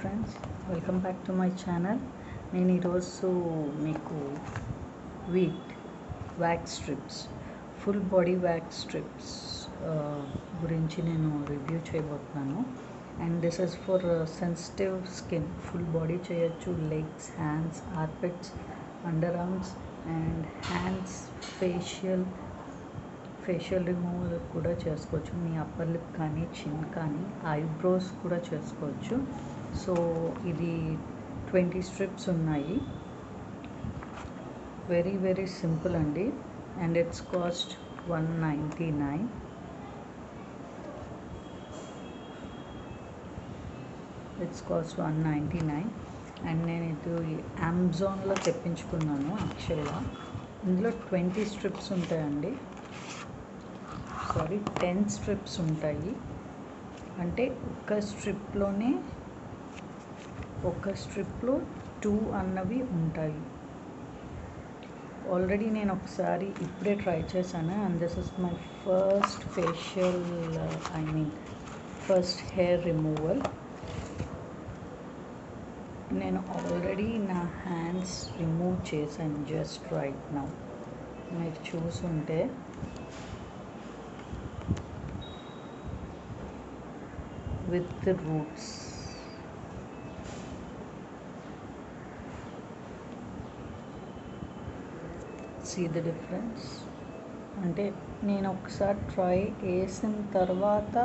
Friends, welcome back to my channel. నేను ఈరోజు మీకు wax strips, full body wax strips గురించి నేను రివ్యూ చేయబోతున్నాను. And this is for sensitive skin. Full body చేయొచ్చు, legs, hands, armpits, under arms and hands, facial removal కూడా చేసుకోవచ్చు. మీ upper lip కానీ, చిన్ కానీ, ఐబ్రోస్ కూడా చేసుకోవచ్చు. సో ఇది 20 స్ట్రిప్స్ ఉన్నాయి. వెరీ వెరీ సింపుల్ అండి. And it's cost $199. అండ్ నేను ఇది అమెజాన్లో తెప్పించుకున్నాను. యాక్చువల్గా ఇందులో 20 స్ట్రిప్స్ ఉంటాయండి. 10 స్ట్రిప్స్ ఉంటాయి. అంటే ఒక స్ట్రిప్లో 2 అన్నవి ఉంటాయి. ఆల్రెడీ నేను ఒకసారి ఇప్పుడే ట్రై చేశాను. And this is my first hair removal. నేను ఆల్రెడీ నా హ్యాండ్స్ రిమూవ్ చేశాను జస్ట్ రైట్ నౌ. మీరు చూసుంటే with the roots. See the difference. అంటే నేను ఒకసారి ట్రై వేసిన తర్వాత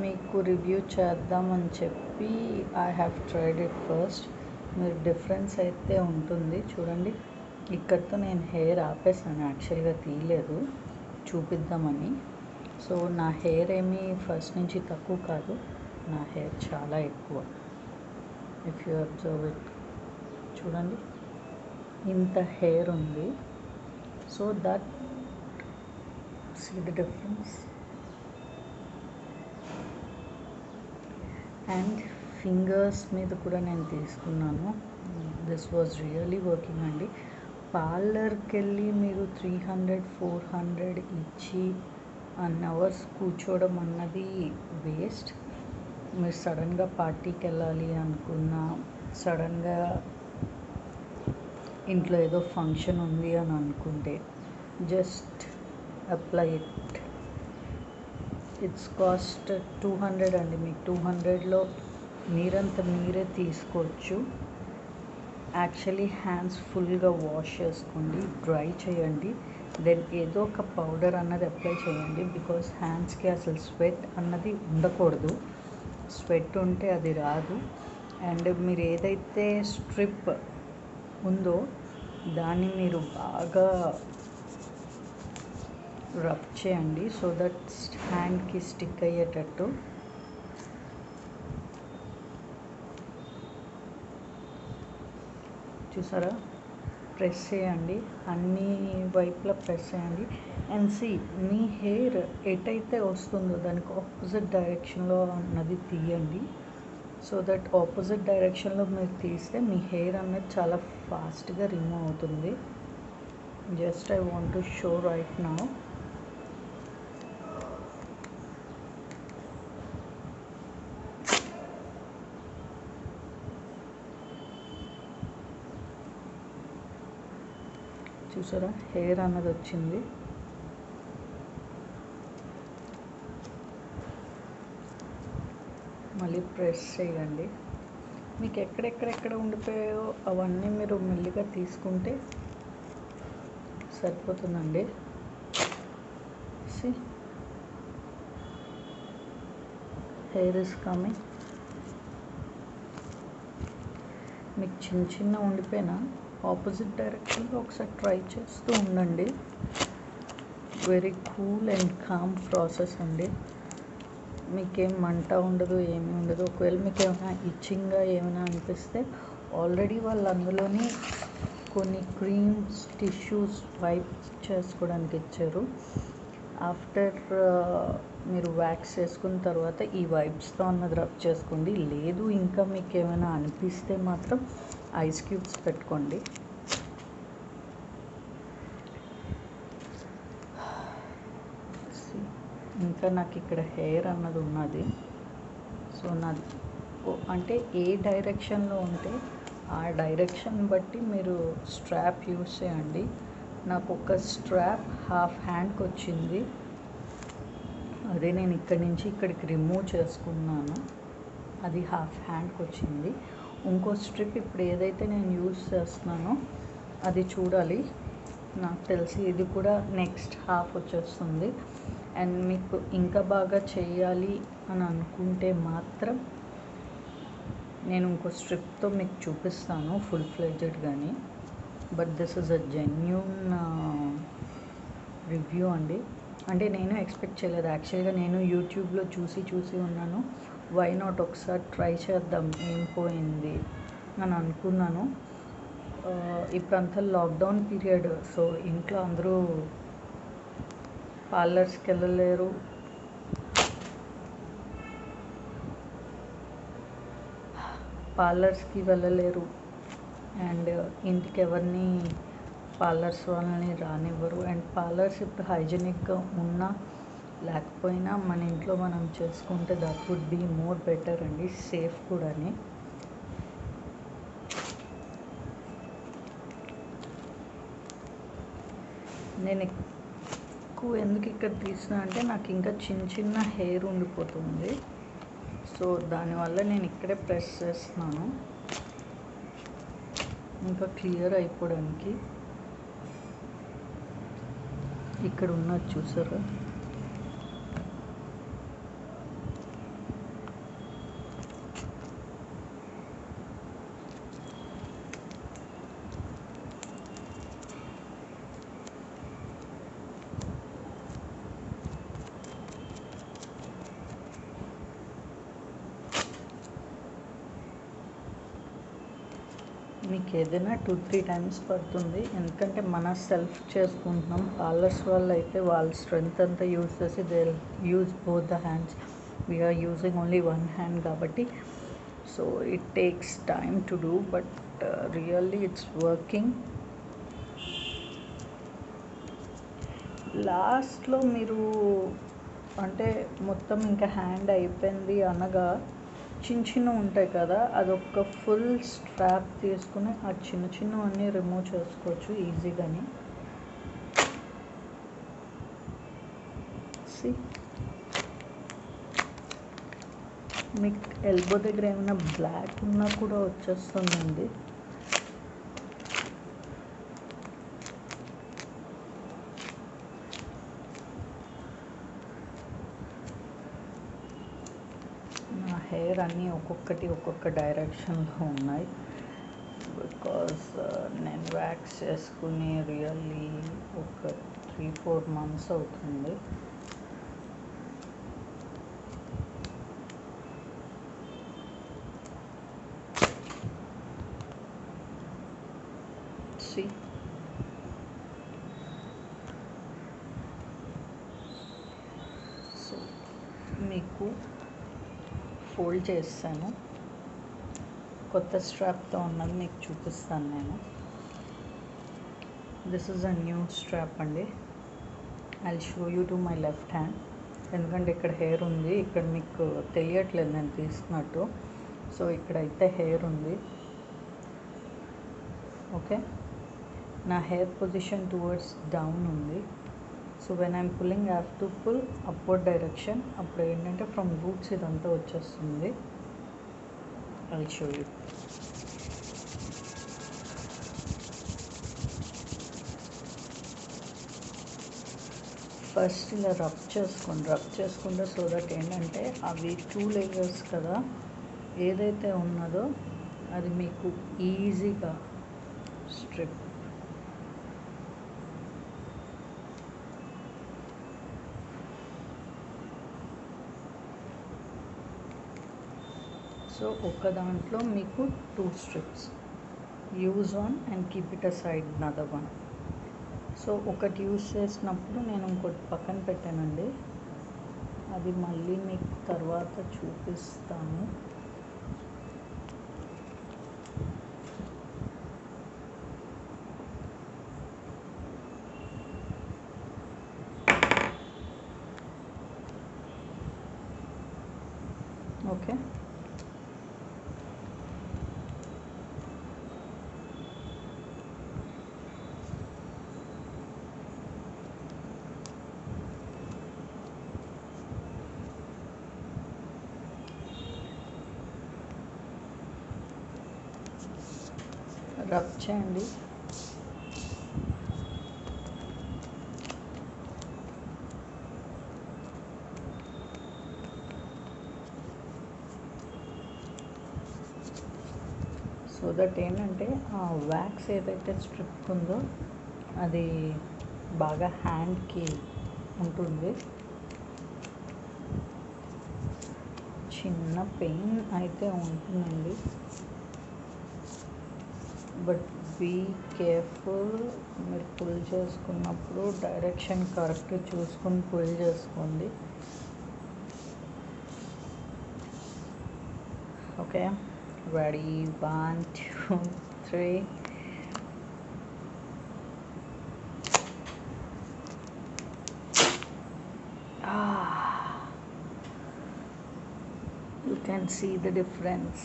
మీకు రివ్యూ చేద్దామని చెప్పి I have tried it first. మీరు డిఫరెన్స్ అయితే ఉంటుంది చూడండి. ఇక్కడితో నేను హెయిర్ ఆపేసాను, యాక్చువల్గా తీయలేదు, చూపిద్దామని. సో నా హెయిర్ ఏమీ ఫస్ట్ నుంచి తక్కువ కాదు, నా హెయిర్ చాలా ఎక్కువ. ఇఫ్ యూ అబ్జర్వ్ ఇట్, చూడండి ఇంత హెయిర్ ఉంది. So that see the difference. And fingers మీద కూడా నేను తీసుకున్నాను. దిస్ వాజ్ రియలీ వర్కింగ్ అండి. పార్లర్కి వెళ్ళి మీరు 300-400 ఇచ్చి అవర్స్ కూర్చోవడం అన్నది వేస్ట్. మీరు సడన్గా పార్టీకి వెళ్ళాలి అనుకున్నా, సడన్గా ఇంట్లో ఏదో ఫంక్షన్ ఉంది అని అనుకుంటే just apply it. It's cost 200 అండి. మీకు 200లో మీరంతా మీరే తీసుకోవచ్చు. యాక్చువల్లీ హ్యాండ్స్ ఫుల్గా వాష్ చేసుకోండి, డ్రై చేయండి, దెన్ ఏదో ఒక పౌడర్ అన్నది అప్లై చేయండి. బికాస్ హ్యాండ్స్కి అసలు స్వెట్ అన్నది ఉండకూడదు. స్వెట్ ఉంటే అది రాదు. అండ్ మీరు ఏదైతే స్ట్రిప్ ఉందో దాన్ని మీరు బాగా రబ్ చేయండి, సో దట్ హ్యాండ్కి స్టిక్ అయ్యేటట్టు. చూసారా, ప్రెస్ చేయండి, అన్ని వైపులా ప్రెస్ చేయండి. అండ్ సీ, మీ హెయిర్ ఎటైతే వస్తుందో దానికి ఆపోజిట్ డైరెక్షన్లో అన్నది తీయండి. సో దట్ ఆపోజిట్ డైరెక్షన్లో మీరు తీస్తే మీ హెయిర్ అన్నది చాలా ఫాస్ట్గా రిమూవ్ అవుతుంది. Just I want to show right now. చూసారా, హెయిర్ అన్నది వచ్చింది. మళ్ళీ ప్రెస్ చేయండి. మీకు ఎక్కడెక్కడ ఉండిపోయాయో అవన్నీ మీరు మెల్లిగా తీసుకుంటే సరిపోతుందండి. See, hair is coming. మీకు చిన్న ఉండిపోయినా ఆపోజిట్ డైరెక్షన్లో ఒకసారి ట్రై చేస్తూ ఉండండి. Very cool and calm process అండి. మీకేం మంట ఉండదు, ఏమీ ఉండదు. ఒకవేళ మీకు ఏమైనా ఇచ్చింగ్గా ఏమైనా అనిపిస్తే ఆల్రెడీ వాళ్ళు అందులోని కొన్ని క్రీమ్స్, టిష్యూస్ వైప్ చేసుకోవడానికి ఇచ్చారు. ఆఫ్టర్ మీరు వ్యాక్స్ చేసుకున్న తర్వాత ఈ వైప్స్తో అన్నది రబ్ చేసుకోండి. లేదు ఇంకా మీకు ఏమైనా అనిపిస్తే మాత్రం ఐస్ క్యూబ్స్ పెట్టుకోండి. ఇంకా నాకు ఇక్కడ హెయిర్ అన్నది ఉన్నది. సో నాది అంటే ఏ డైరెక్షన్లో ఉంటే ఆ డైరెక్షన్ బట్టి మీరు స్ట్రాప్ యూస్ చేయండి. నాకు ఒక స్ట్రాప్ హాఫ్ హ్యాండ్కి వచ్చింది, అదే నేను ఇక్కడి నుంచి ఇక్కడికి రిమూవ్ చేసుకున్నాను, అది హాఫ్ హ్యాండ్కి వచ్చింది. ఇంకో స్ట్రిప్ ఇప్పుడు ఏదైతే నేను యూస్ చేస్తున్నానో అది చూడాలి, నాకు తెలిసి ఇది కూడా నెక్స్ట్ హాఫ్ వచ్చేస్తుంది. అండ్ మీకు ఇంకా బాగా చేయాలి అని అనుకుంటే మాత్రం నేను ఇంకో స్ట్రిప్తో మీకు చూపిస్తాను ఫుల్ ఫ్లెడ్జెడ్ కానీ. But this is a genuine review అండి. అంటే నేను ఎక్స్పెక్ట్ చేయలేదు యాక్చువల్గా, నేను యూట్యూబ్లో చూసి ఉన్నాను, వై నాట్ ఒకసారి ట్రై చేద్దాం ఏం పోయింది అని అనుకున్నాను. ఇప్పుడంతా లాక్డౌన్ పీరియడ్, సో ఇంట్లో అందరూ పార్లర్స్కి వెళ్ళలేరు, అండ్ ఇంటికి ఎవరిని పార్లర్స్ వాళ్ళని రానివ్వరు. అండ్ పార్లర్స్ ఇప్పుడు హైజెనిక్గా ఉన్నా లేకపోయినా మన ఇంట్లో మనం చేసుకుంటే that would be more better అండి, సేఫ్ కూడాని. నేను ఎక్కువ ఎందుకు ఇక్కడ తీసిన అంటే నాకు ఇంకా చిన్న హెయిర్ ఉండిపోతుంది, సో దానివల్ల నేను ఇక్కడే ప్రెస్ చేస్తున్నాను ఇంకా క్లియర్ అయిపోవడానికి. ఇక్కడ ఉన్నది చూసారా, మీకు ఏదైనా 2-3 టైమ్స్ పడుతుంది, ఎందుకంటే మన సెల్ఫ్ చేసుకుంటున్నాం. పార్లర్స్ వాళ్ళు అయితే వాళ్ళ స్ట్రెంగ్త్ అంతా యూజ్ చేసి they use both the hands, we are using only one hand కాబట్టి so it takes time to do, but really it's working. లాస్ట్లో మీరు అంటే మొత్తం ఇంకా హ్యాండ్ అయిపోయింది అనగా చిన్న ఉంటాయి కదా, అదొక ఫుల్ స్ట్రాప్ తీసుకుని ఆ చిన్నవన్నీ రిమూవ్ చేసుకోవచ్చు ఈజీగాని. మీకు ఎల్బో దగ్గర ఏమైనా బ్లాక్ ఉన్నా కూడా వచ్చేస్తుందండి. నా హెయిర్ అన్నీ ఒక్కొక్క డైరెక్షన్లో ఉన్నాయి, బికాజ్ నేను వ్యాక్స్ చేసుకుని రియల్లీ ఒక 3-4 months అవుతుంది. సో మీకు ఫోల్డ్ చేస్తాను, కొత్త స్ట్రాప్తో ఉన్నది మీకు చూపిస్తాను నేను. This is a new strap అండి. I will show you to my left hand, ఎందుకంటే ఇక్కడ హెయిర్ ఉంది, ఇక్కడ మీకు తెలియట్లేదు నేను తీసుకున్నట్టు, సో ఇక్కడైతే హెయిర్ ఉంది. ఓకే, నా హెయిర్ పొజిషన్ టువర్డ్స్ డౌన్ ఉంది, so when I'm pulling I have to pull upward direction. అప్పుడు ఏంటంటే ఫ్రమ్ రూట్స్ ఇదంతా వచ్చేస్తుంది. I will show you. First ఇలా రబ్ చేసుకుంటే సో దట్ ఏంటంటే అవి 2 layers కదా, ఏదైతే ఉన్నదో అది మీకు ఈజీగా స్ట్రిప్. సో ఒక దాంట్లో మీకు 2 strips, use one and keep it aside another one. So ఒకటి యూజ్ చేసినప్పుడు నేను ఇంకోటి పక్కన పెట్టానండి, అది మళ్ళీ మీకు తర్వాత చూపిస్తాను. ఓకే, రబ్ చేయండి. సో దట్ ఏంటంటే ఆ వ్యాక్స్ ఏదైతే స్ట్రిప్ ఉందో అది బాగా హ్యాండ్కి ఉంటుంది. చిన్న పెయిన్ అయితే ఉంటుందండి, బట్ బీ కేర్ఫుల్. మీరు పుల్ చేసుకున్నప్పుడు డైరెక్షన్ కరెక్ట్ చూసుకొని పుల్ చేసుకోండి. Okay, ready, 1 2 3. You can see the difference.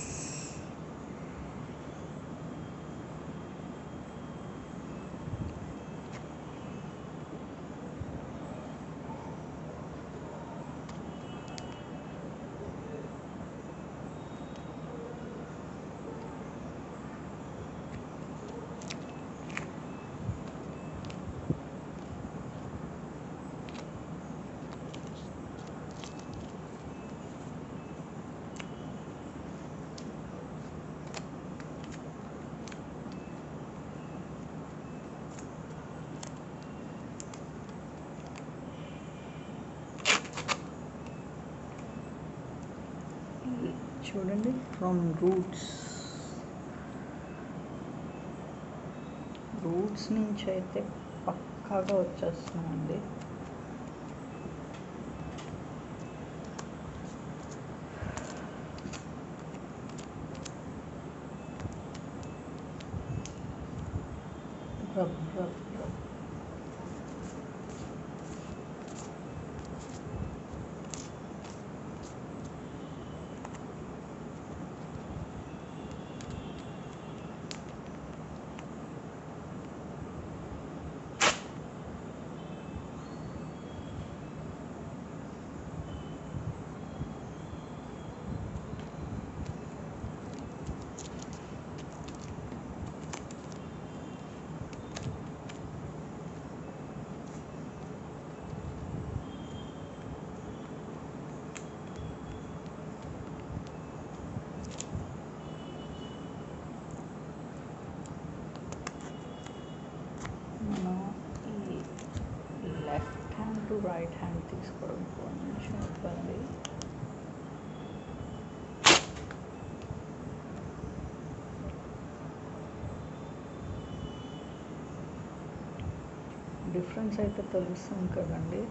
చూడండి, ఫ్రమ్ రూట్స్ నుంచి అయితే పక్కాగా వచ్చేస్తున్నాయండి. Rub rub rub. మనం ఈ left hand to right hand తీసుకోవడం కొంచెం ఇబ్బంది. డిఫరెన్స్ అయితే తెలుస్తుంది కదండి.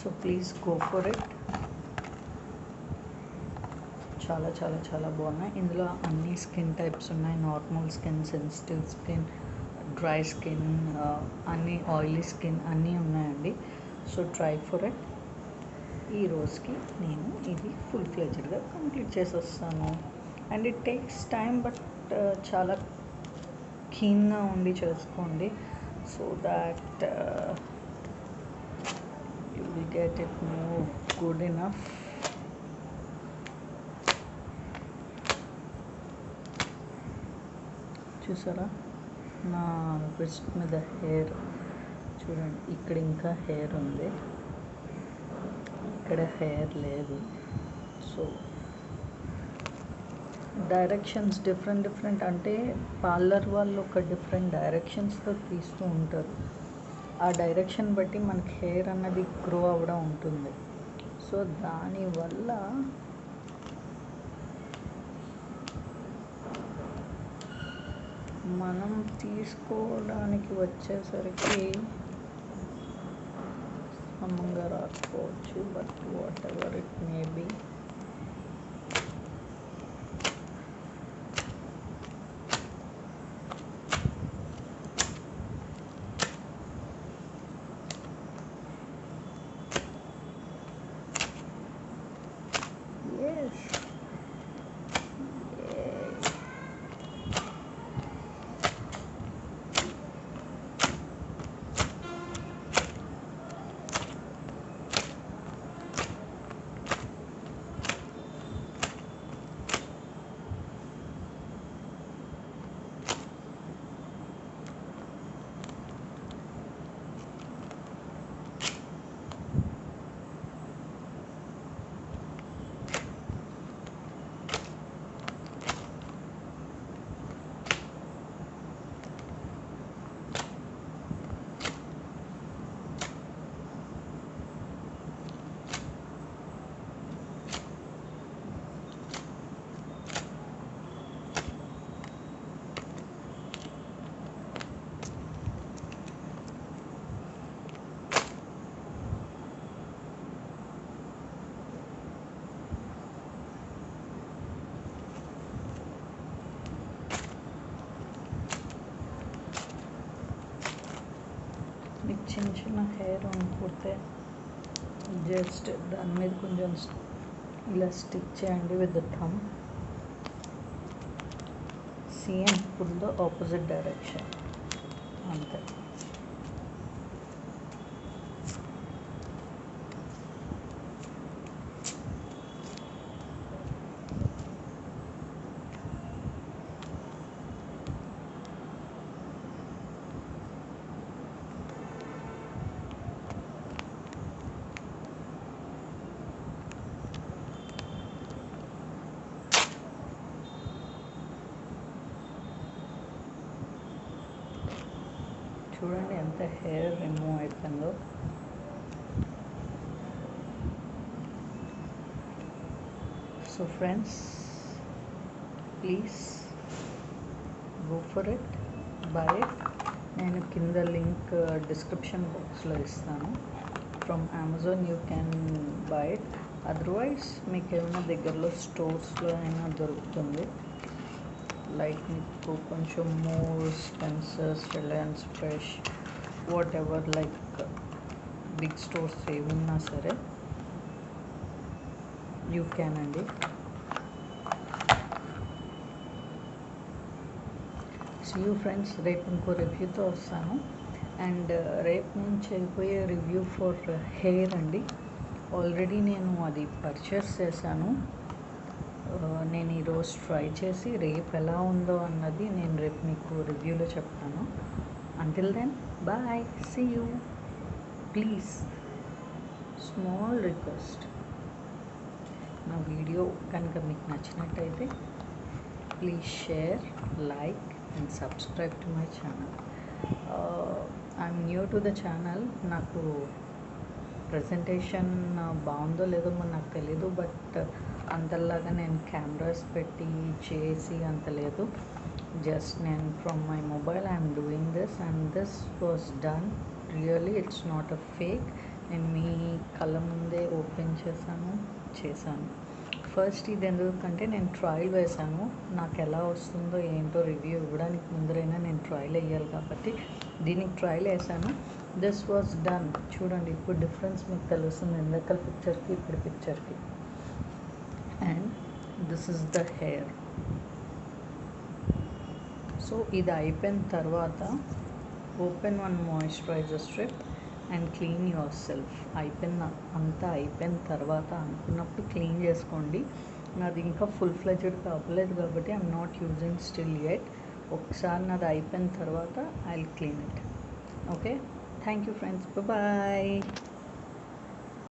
So please go for it. చాలా చాలా చాలా బాగున్నాయి. ఇందులో అన్ని స్కిన్ టైప్స్ ఉన్నాయి. Normal skin, sensitive skin, dry skin, అన్ని ఆయిలీ స్కిన్ అన్నీ ఉన్నాయండి. So try for it. ఈ రోజుకి నేను ఇది ఫుల్ ఫ్లెజ్డ్గా కంప్లీట్ చేసేస్తాను. And it takes time, but చాలా కీన్గా ఉండి చేసుకోండి. So that you will get it more good enough. చూసారా, నా రిస్ట్ మీద హెయిర్ చూడండి. ఇక్కడ ఇంకా హెయిర్ ఉంది, ఇక్కడ హెయిర్ లేదు. సో డైరెక్షన్స్ డిఫరెంట్ అంటే పార్లర్ వాళ్ళు ఒక డిఫరెంట్ డైరెక్షన్స్తో తీస్తూ ఉంటారు. ఆ డైరెక్షన్ బట్టి మనకి హెయిర్ అన్నది గ్రో అవ్వడం ఉంటుంది. సో దానివల్ల మనం తీసుకోవడానికి వచ్చేసరికి సమంగా రాకపోవచ్చు, but whatever it may be. మీకు చిన్న చిన్న హెయిర్ ఉండిపోతే జస్ట్ దాని మీద కొంచెం ఇలా స్టిక్ చేయండి with the thumb. See and pull the opposite direction, అంతే. చూడండి ఎంత హెయిర్ రిమూవ్ అయిపోయిందో. So friends, please go for it, buy it. నేను కింద లింక్ డిస్క్రిప్షన్ బాక్స్లో ఇస్తాను. From Amazon you can buy it. Otherwise మీకు ఏమైనా దగ్గరలో స్టోర్స్లో అయినా దొరుకుతుంది. లైక్ మీకు కొంచెం more Spencer's, Reliance Fresh, whatever, like big stores ఏమున్నా సరే యూ క్యాన్ అండి. సీ యూ ఫ్రెండ్స్, రేపు ఇంకో రివ్యూతో వస్తాను. అండ్ రేపు నేను చేయబోయే రివ్యూ ఫర్ హెయిర్ అండి. ఆల్రెడీ నేను అది పర్చేస్ చేశాను. నేను ఈరోజు ట్రై చేసి రేపు ఎలా ఉందో అన్నది నేను రేపు మీకు రివ్యూలో చెప్తాను. Until then, bye, see you. Please, small request, నా వీడియో కనుక మీకు నచ్చినట్టయితే please share, like and subscribe to my channel. I'm new to the channel. నాకు ప్రజెంటేషన్ బాగుందో లేదో మరి నాకు తెలీదు, బట్ అంతలాగా నేను కెమెరాస్ పెట్టి చేసి అంత లేదు. జస్ట్ నేను from my mobile I'm doing this and this was done really. It's not a fake. నేను మీ కళ్ళ ముందే ఓపెన్ చేశాను. ఫస్ట్ ఇది ఎందుకంటే నేను ట్రయల్ వేశాను. నాకు ఎలా వస్తుందో ఏంటో రివ్యూ ఇవ్వడానికి ముందరైనా నేను ట్రయల్ వేయాలి కాబట్టి దీనికి ట్రయల్ వేసాను. This was done. చూడండి, ఇప్పుడు డిఫరెన్స్ మీకు తెలుస్తుంది ఇందాక పిక్చర్కి ఇప్పుడు పిక్చర్కి. And this is the hair. So ఇది అయిపోయిన తర్వాత open one moisturizer strip and clean yourself. అంతా అయిపోయిన తర్వాత అనుకున్నప్పుడు క్లీన్ చేసుకోండి. నాది ఇంకా ఫుల్ ఫ్లెడ్జ్డ్గా అవ్వలేదు కాబట్టి I'm not using still yet. ఒకసారి నాది అయిపోయిన తర్వాత I will clean it. Okay, thank you friends, bye.